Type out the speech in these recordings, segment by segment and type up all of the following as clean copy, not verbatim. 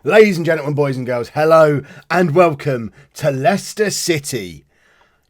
Ladies and gentlemen, boys and girls, hello and welcome to Leicester City.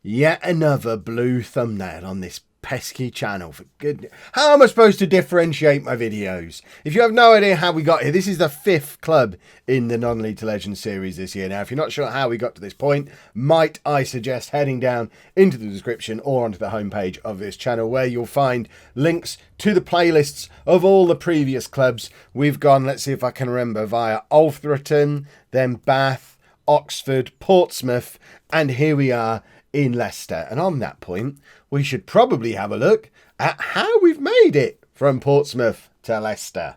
Yet another blue thumbnail on this pesky channel, for goodness. How am I supposed to differentiate my videos? If you have no idea how we got here, this is the 5th club in the Non-League to Legend series this year. Now, if you're not sure how we got to this point, might I suggest heading down into the description or onto the homepage of this channel, where you'll find links to the playlists of all the previous clubs. We've gone, let's see if I can remember, via Alfreton, then Bath, Oxford, Portsmouth, and here we are in Leicester. And on that point, we should probably have a look at how we've made it from Portsmouth to Leicester.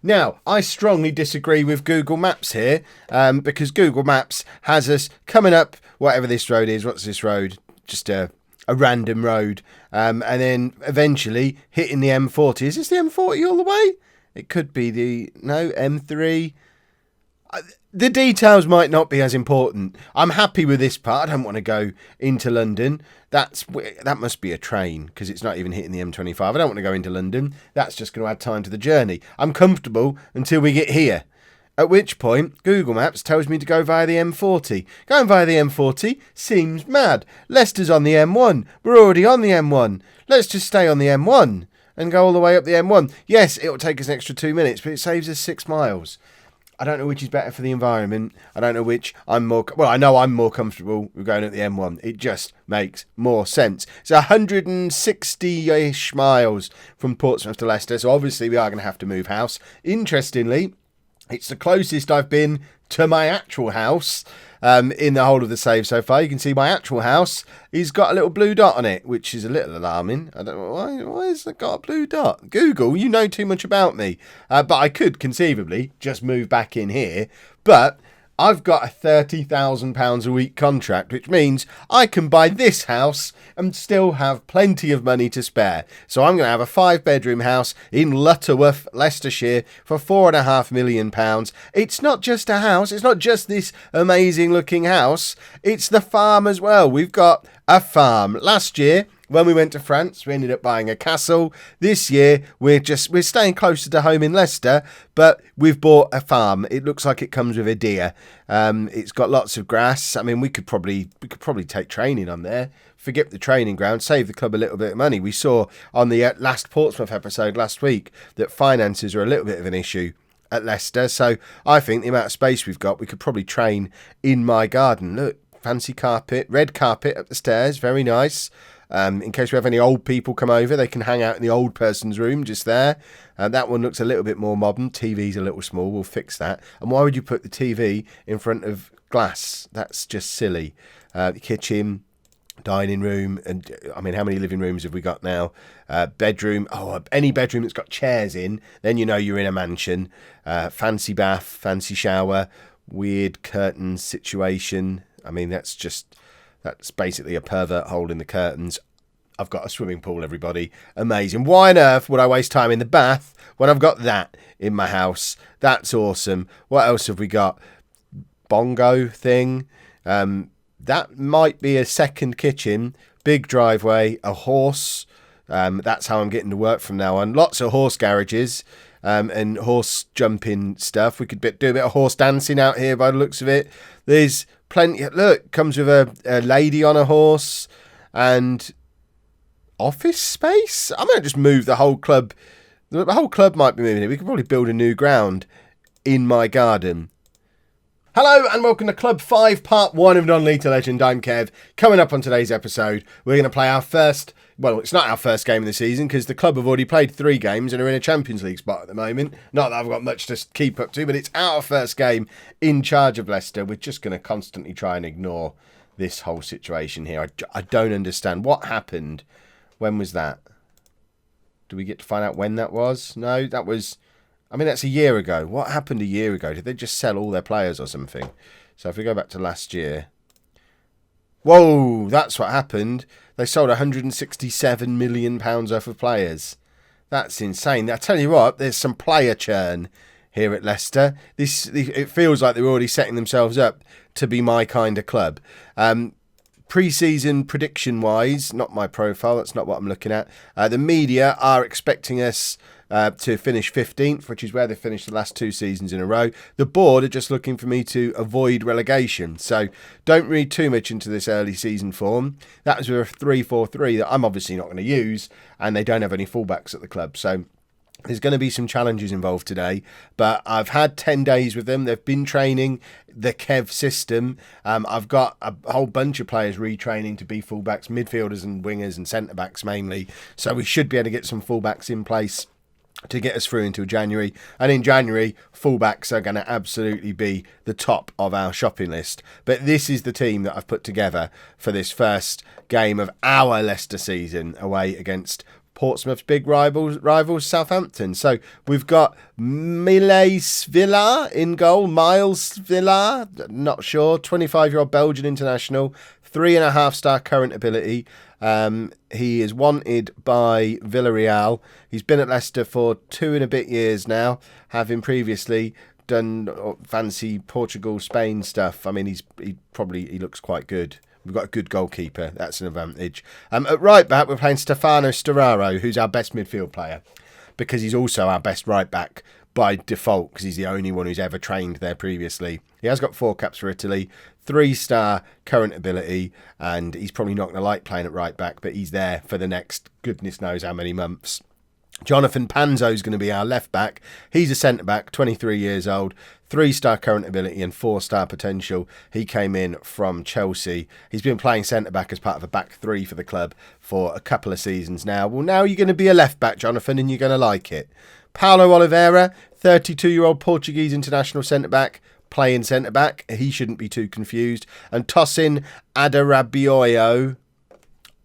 Now, I strongly disagree with Google Maps here, because Google Maps has us coming up whatever this road is. What's this road? Just a random road. And then eventually hitting the M40. Is this the M40 all the way? It could be M3. The details might not be as important. I'm happy with this part. I don't want to go into London. That must be a train, because it's not even hitting the M25. I don't want to go into London. That's just going to add time to the journey. I'm comfortable until we get here. At which point, Google Maps tells me to go via the M40. Going via the M40 seems mad. Leicester's on the M1. We're already on the M1. Let's just stay on the M1 and go all the way up the M1. Yes, it'll take us an extra 2 minutes, but it saves us 6 miles. I don't know which is better for the environment. I don't know which I'm more... Well, I know I'm more comfortable with going at the M1. It just makes more sense. It's 160-ish miles from Portsmouth to Leicester, so obviously we are going to have to move house. Interestingly, it's the closest I've been to my actual house in the whole of the save so far. You can see my actual house has got a little blue dot on it, which is a little alarming. I don't know why has it got a blue dot? Google, you know too much about me. But I could conceivably just move back in here. But I've got a £30,000 a week contract, which means I can buy this house and still have plenty of money to spare. So I'm going to have a 5-bedroom house in Lutterworth, Leicestershire for £4.5 million. It's not just a house. It's not just this amazing looking house. It's the farm as well. We've got a farm. Last year, when we went to France, we ended up buying a castle. This year, we're staying closer to home in Leicester, but we've bought a farm. It looks like it comes with a deer. It's got lots of grass. I mean, we could probably take training on there. Forget the training ground, save the club a little bit of money. We saw on the last Portsmouth episode last week that finances are a little bit of an issue at Leicester. So I think the amount of space we've got, we could probably train in my garden. Look, fancy carpet, red carpet up the stairs, very nice. In case we have any old people come over, they can hang out in the old person's room just there. That one looks a little bit more modern. TV's a little small. We'll fix that. And why would you put the TV in front of glass? That's just silly. The kitchen, dining room, and I mean, how many living rooms have we got now? Bedroom. Oh, any bedroom that's got chairs in, then you know you're in a mansion. Fancy bath, fancy shower, weird curtains situation. I mean, that's basically a pervert hole in the curtains. I've got a swimming pool, everybody. Amazing. Why on earth would I waste time in the bath when I've got that in my house? That's awesome. What else have we got? Bongo thing. That might be a second kitchen. Big driveway. A horse. That's how I'm getting to work from now on. Lots of horse garages. And horse jumping stuff. We could do a bit of horse dancing out here by the looks of it. There's plenty. Look, comes with a lady on a horse and office space. I might just move the whole club. The whole club might be moving it. We could probably build a new ground in my garden. Hello and welcome to Club 5 Part 1 of Non-League to Legend. I'm Kev. Coming up on today's episode, we're going to play our first... Well, it's not our first game of the season because the club have already played 3 games and are in a Champions League spot at the moment. Not that I've got much to keep up to, but it's our first game in charge of Leicester. We're just going to constantly try and ignore this whole situation here. I don't understand. What happened? When was that? Do we get to find out when that was? No, that was... I mean, that's a year ago. What happened a year ago? Did they just sell all their players or something? So if we go back to last year... Whoa, that's what happened. They sold £167 million worth of players. That's insane. I tell you what, there's some player churn here at Leicester. It feels like they're already setting themselves up to be my kind of club. Pre-season prediction-wise, not my profile, that's not what I'm looking at. The media are expecting us to finish 15th, which is where they finished the last 2 seasons in a row. The board are just looking for me to avoid relegation. So don't read too much into this early season form. That was with a 3-4-3 that I'm obviously not going to use, and they don't have any fullbacks at the club. So there's going to be some challenges involved today, but I've had 10 days with them. They've been training the Kev system. I've got a whole bunch of players retraining to be fullbacks, midfielders and wingers and centre-backs mainly. So we should be able to get some fullbacks in place to get us through until January. And in January, fullbacks are going to absolutely be the top of our shopping list. But this is the team that I've put together for this first game of our Leicester season away against Portsmouth's big rivals Southampton. So we've got Miles Villa in goal. Miles Villa, not sure. 25-year-old Belgian international, 3.5-star current ability. He is wanted by Villarreal. He's been at Leicester for 2 and a bit years now, having previously done fancy Portugal, Spain stuff. I mean, he looks quite good. We've got a good goalkeeper. That's an advantage. At right back, we're playing Stefano Sturaro, who's our best midfield player, because he's also our best right back by default, because he's the only one who's ever trained there previously. He has got 4 caps for Italy, 3-star current ability, and he's probably not going to like playing at right back, but he's there for the next goodness knows how many months. Jonathan Panzo is going to be our left back. He's a centre back, 23 years old, 3-star current ability and 4-star potential. He came in from Chelsea. He's been playing centre back as part of a back 3 for the club for a couple of seasons now. Well, now you're going to be a left back, Jonathan, and you're going to like it. Paulo Oliveira, 32-year-old Portuguese international centre back, playing centre back. He shouldn't be too confused. And Tosin Adarabioyo,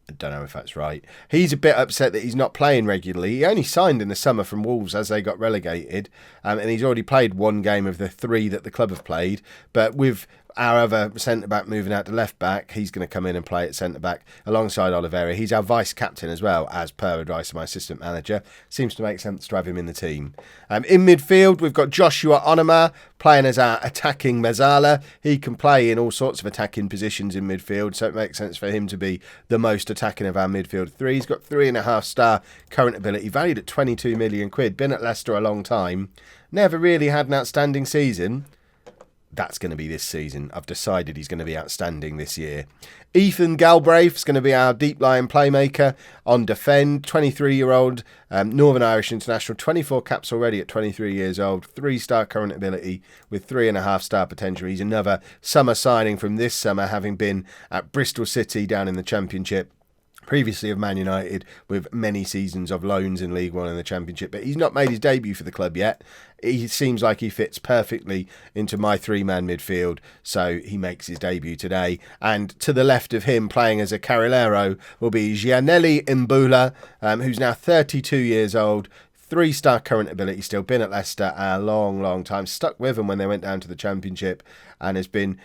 I don't know if that's right. He's a bit upset that he's not playing regularly. He only signed in the summer from Wolves as they got relegated, and he's already played 1 game of the 3 that the club have played. But with our other centre-back moving out to left-back, he's going to come in and play at centre-back alongside Oliveira. He's our vice-captain as well, as per advice of my assistant manager. Seems to make sense to have him in the team. In midfield, we've got Joshua Onoma playing as our attacking mezzala. He can play in all sorts of attacking positions in midfield, so it makes sense for him to be the most attacking of our midfield 3. He's got 3.5-star current ability, valued at 22 million quid. Been at Leicester a long time. Never really had an outstanding season. That's going to be this season. I've decided he's going to be outstanding this year. Ethan Galbraith's going to be our deep line playmaker on defend. 23-year-old Northern Irish international, 24 caps already at 23 years old, 3-star current ability with 3.5-star potential. He's another summer signing from this summer, having been at Bristol City down in the Championship. Previously of Man United, with many seasons of loans in League One and the Championship, but he's not made his debut for the club yet. He seems like he fits perfectly into my 3-man midfield, so he makes his debut today. And to the left of him, playing as a Carrilero, will be Gianelli Imbula, who's now 32 years old, 3-star current ability, still been at Leicester a long, long time, stuck with them when they went down to the Championship, and has been,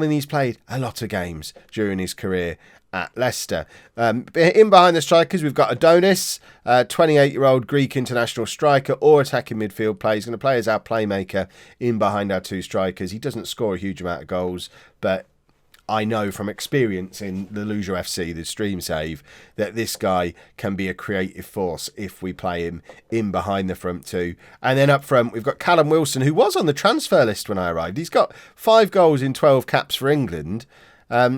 he's played a lot of games during his career at Leicester. In behind the strikers, we've got Adonis, 28-year-old Greek international striker or attacking midfield player. He's going to play as our playmaker in behind our 2 strikers. He doesn't score a huge amount of goals, but I know from experience in the Lollujo FC, the stream save, that this guy can be a creative force if we play him in behind the front 2. And then up front, we've got Callum Wilson, who was on the transfer list when I arrived. He's got 5 goals in 12 caps for England.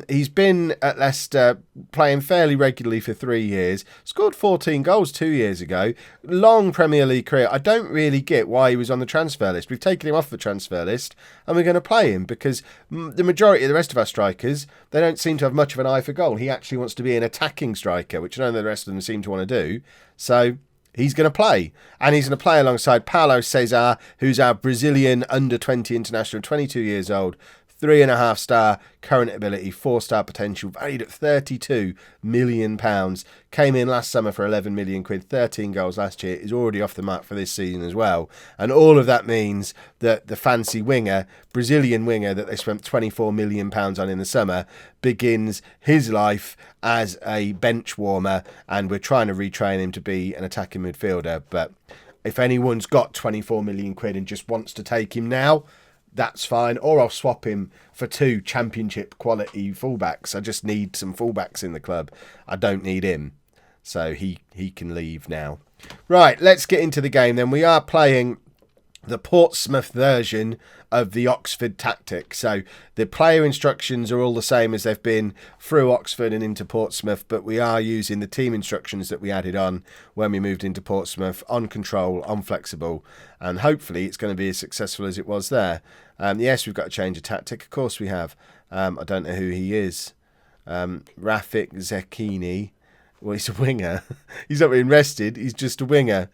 He's been at Leicester playing fairly regularly for 3 years. Scored 14 goals 2 years ago. Long Premier League career. I don't really get why he was on the transfer list. We've taken him off the transfer list and we're going to play him because the majority of the rest of our strikers, they don't seem to have much of an eye for goal. He actually wants to be an attacking striker, which none of the rest of them seem to want to do. So he's going to play. And he's going to play alongside Paulo Cesar, who's our Brazilian under-20 international, 22 years old. 3.5-star current ability, 4-star potential, valued at £32 million. Came in last summer for 11 million quid, 13 goals last year. Is already off the mark for this season as well. And all of that means that the fancy winger, Brazilian winger that they spent £24 million on in the summer, begins his life as a bench warmer. And we're trying to retrain him to be an attacking midfielder. But if anyone's got 24 million quid and just wants to take him now, that's fine, or I'll swap him for 2 championship quality fullbacks. I just need some fullbacks in the club. I don't need him, so he can leave now. Right, let's get into the game then. We are playing the Portsmouth version of the Oxford tactic. So the player instructions are all the same as they've been through Oxford and into Portsmouth, but we are using the team instructions that we added on when we moved into Portsmouth, on control, on flexible, and hopefully it's going to be as successful as it was there. Yes, we've got to change a tactic. Of course we have. I don't know who he is. Rafik Zekini. Well, he's a winger. He's not being rested. He's just a winger.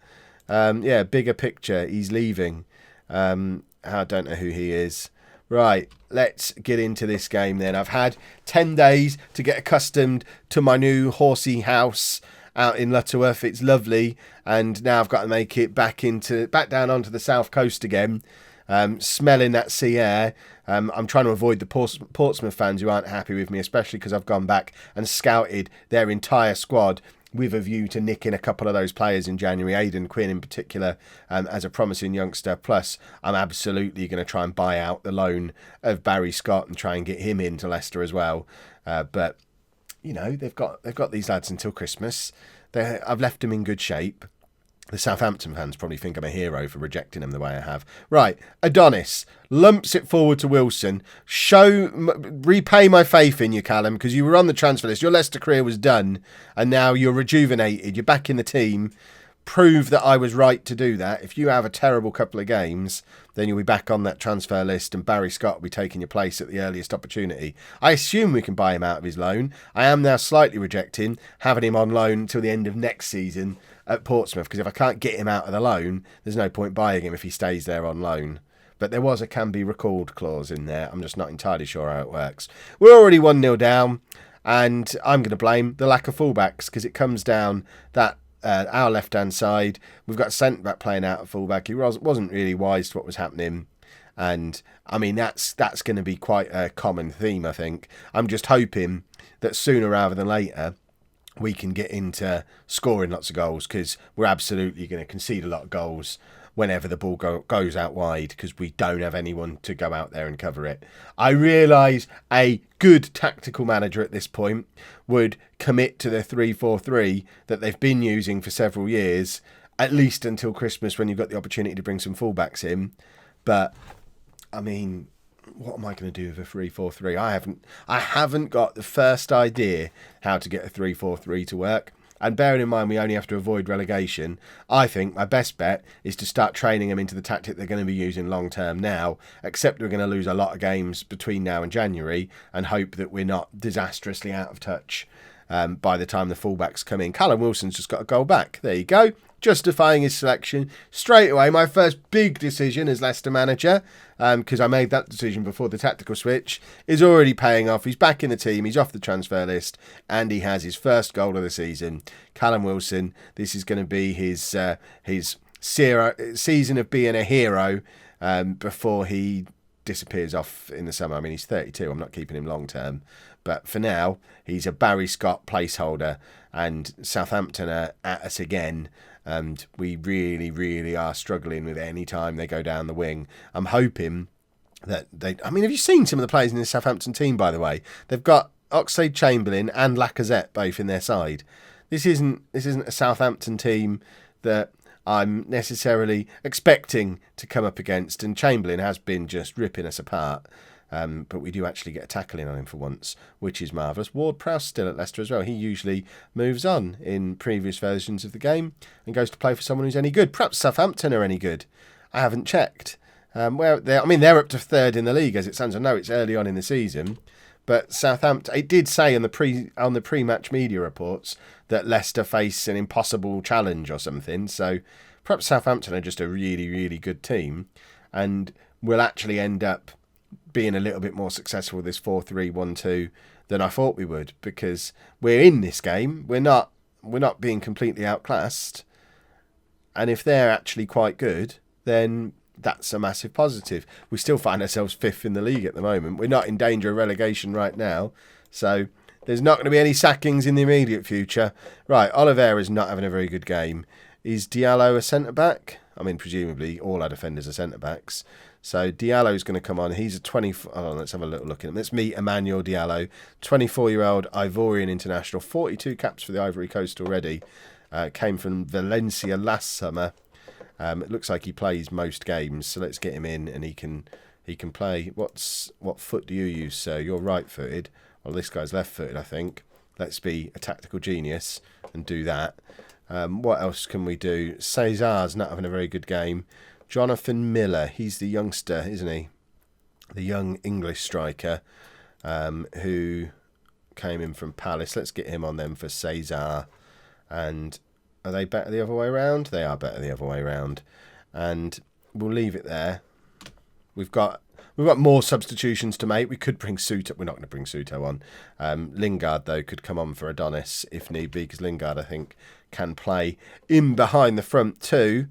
Bigger picture. He's leaving. I don't know who he is. Right, let's get into this game then. I've had 10 days to get accustomed to my new horsey house out in Lutterworth. It's lovely, and now I've got to make it back down onto the south coast again. Smelling that sea air. I'm trying to avoid the Portsmouth fans who aren't happy with me, especially because I've gone back and scouted their entire squad with a view to nicking a couple of those players in January, Aidan Quinn in particular, as a promising youngster. Plus, I'm absolutely going to try and buy out the loan of Barry Scott and try and get him into Leicester as well. But, you know, they've got these lads until Christmas. I've left them in good shape. The Southampton fans probably think I'm a hero for rejecting him the way I have. Right, Adonis lumps it forward to Wilson. Repay my faith in you, Callum, because you were on the transfer list. Your Leicester career was done, and now you're rejuvenated. You're back in the team. Prove that I was right to do that. If you have a terrible couple of games, then you'll be back on that transfer list, and Barry Scott will be taking your place at the earliest opportunity. I assume we can buy him out of his loan. I am now slightly rejecting having him on loan till the end of next season at Portsmouth, because if I can't get him out of the loan, there's no point buying him if he stays there on loan. But there was a can be recalled clause in there. I'm just not entirely sure how it works. We're already 1-0 down, and I'm going to blame the lack of fullbacks, because it comes down that our left-hand side, we've got a centre-back playing out of fullback. He wasn't really wise to what was happening. And, I mean, that's going to be quite a common theme, I think. I'm just hoping that sooner rather than later, we can get into scoring lots of goals, because we're absolutely going to concede a lot of goals whenever the ball goes out wide, because we don't have anyone to go out there and cover it. I realise a good tactical manager at this point would commit to the 3-4-3 that they've been using for several years, at least until Christmas when you've got the opportunity to bring some fullbacks in. But, I mean, what am I going to do with a 3-4-3? I haven't got the first idea how to get a 3-4-3 to work. And bearing in mind we only have to avoid relegation, I think my best bet is to start training them into the tactic they're going to be using long term now, except we're going to lose a lot of games between now and January, and hope that we're not disastrously out of touch by the time the fullbacks come in. Callum Wilson's just got a goal back. There you go. Justifying his selection straight away. My first big decision as Leicester manager, because I made that decision before the tactical switch, is already paying off. He's back in the team, he's off the transfer list, and he has his first goal of the season. Callum Wilson, this is going to be his season of being a hero before he disappears off in the summer. I mean, he's 32, I'm not keeping him long term, but for now, he's a Barry Scott placeholder, and Southampton are at us again. And we really, really are struggling with any time they go down the wing. I'm hoping that I mean, have you seen some of the players in the Southampton team, by the way? They've got Oxlade-Chamberlain and Lacazette both in their side. This isn't a Southampton team that I'm necessarily expecting to come up against. And Chamberlain has been just ripping us apart. But we do actually get a tackle in on him for once, which is marvellous. Ward-Prowse still at Leicester as well. He usually moves on in previous versions of the game and goes to play for someone who's any good. Perhaps Southampton are any good. I haven't checked. They're up to third in the league as it stands. I know it's early on in the season, but Southampton, it did say on the pre-match media reports that Leicester face an impossible challenge or something. So perhaps Southampton are just a really, really good team, and will actually end up being a little bit more successful with this 4-3-1-2 than I thought we would, because we're in this game. We're not being completely outclassed, and if they're actually quite good, then that's a massive positive. We still find ourselves fifth in the league at the moment. We're not in danger of relegation right now, so there's not going to be any sackings in the immediate future. Right, Oliveira's not having a very good game. Is Diallo a centre-back? I mean, presumably all our defenders are centre-backs. So Diallo's going to come on. He's a let's have a little look at him. Let's meet Emmanuel Diallo, 24-year-old Ivorian international, 42 caps for the Ivory Coast already. Came from Valencia last summer. It looks like he plays most games, so let's get him in and he can play. What foot do you use, sir? You're right-footed. Well, this guy's left-footed, I think. Let's be a tactical genius and do that. What else can we do? Cesar's not having a very good game. Jonathan Miller, he's the youngster, isn't he? The young English striker who came in from Palace. Let's get him on then for Cesar. And are they better the other way around? They are better the other way around. And we'll leave it there. We've got more substitutions to make. We could bring Suto. We're not going to bring Suto on. Lingard, though, could come on for Adonis if need be, because Lingard, I think, can play in behind the front too.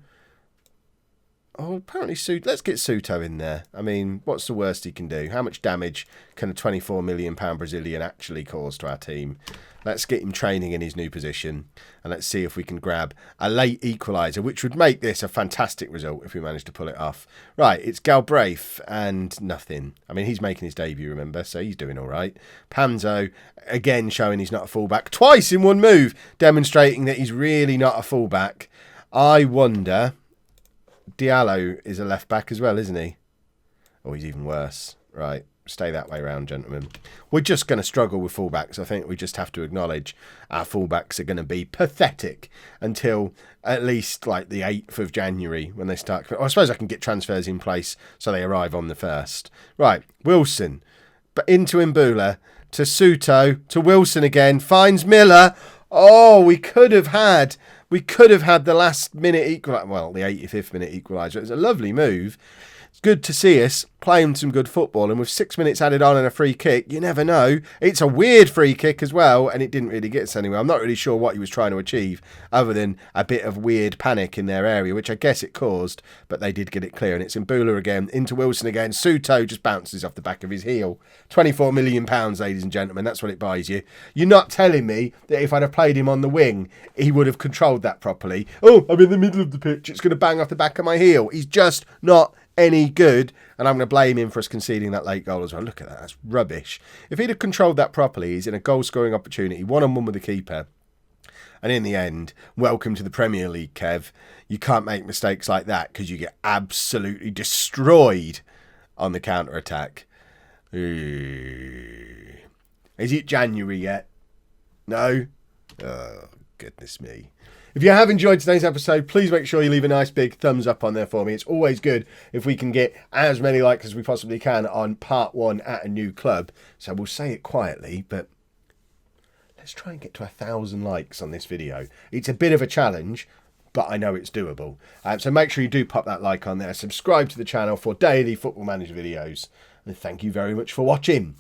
Oh, apparently let's get Suto in there. I mean, what's the worst he can do? How much damage can a £24 million Brazilian actually cause to our team? Let's get him training in his new position, and let's see if we can grab a late equaliser, which would make this a fantastic result if we manage to pull it off. Right, it's Galbraith and nothing. I mean, he's making his debut, remember, so he's doing all right. Panzo, again, showing he's not a fullback. Twice in one move, demonstrating that he's really not a fullback. I wonder... Diallo is a left back as well, isn't he? Oh, he's even worse. Right, stay that way round, gentlemen. We're just going to struggle with fullbacks. I think we just have to acknowledge our fullbacks are going to be pathetic until at least like the 8th of January when they start. I suppose I can get transfers in place so they arrive on the 1st. Right, Wilson, but into Mbula, to Suto, to Wilson again, finds Miller. Oh, we could have had the last minute equaliser. Well, the 85th minute equaliser. It was a lovely move. It's good to see us playing some good football. And with 6 minutes added on and a free kick, you never know. It's a weird free kick as well. And it didn't really get us anywhere. I'm not really sure what he was trying to achieve other than a bit of weird panic in their area, which I guess it caused. But they did get it clear. And it's Mbula again. Into Wilson again. Suto just bounces off the back of his heel. £24 million, ladies and gentlemen. That's what it buys you. You're not telling me that if I'd have played him on the wing, he would have controlled that properly. Oh, I'm in the middle of the pitch. It's going to bang off the back of my heel. He's just not any good, and I'm going to blame him for us conceding that late goal as well. Look at that, that's rubbish. If he'd have controlled that properly, he's in a goal-scoring opportunity, one-on-one with the keeper, and in the end, welcome to the Premier League, Kev. You can't make mistakes like that because you get absolutely destroyed on the counter-attack. Is it January yet? No? Oh, goodness me. If you have enjoyed today's episode, please make sure you leave a nice big thumbs up on there for me. It's always good if we can get as many likes as we possibly can on part 1 at a new club. So we'll say it quietly, but let's try and get to 1,000 likes on this video. It's a bit of a challenge, but I know it's doable. So make sure you do pop that like on there. Subscribe to the channel for daily Football Manager videos. And thank you very much for watching.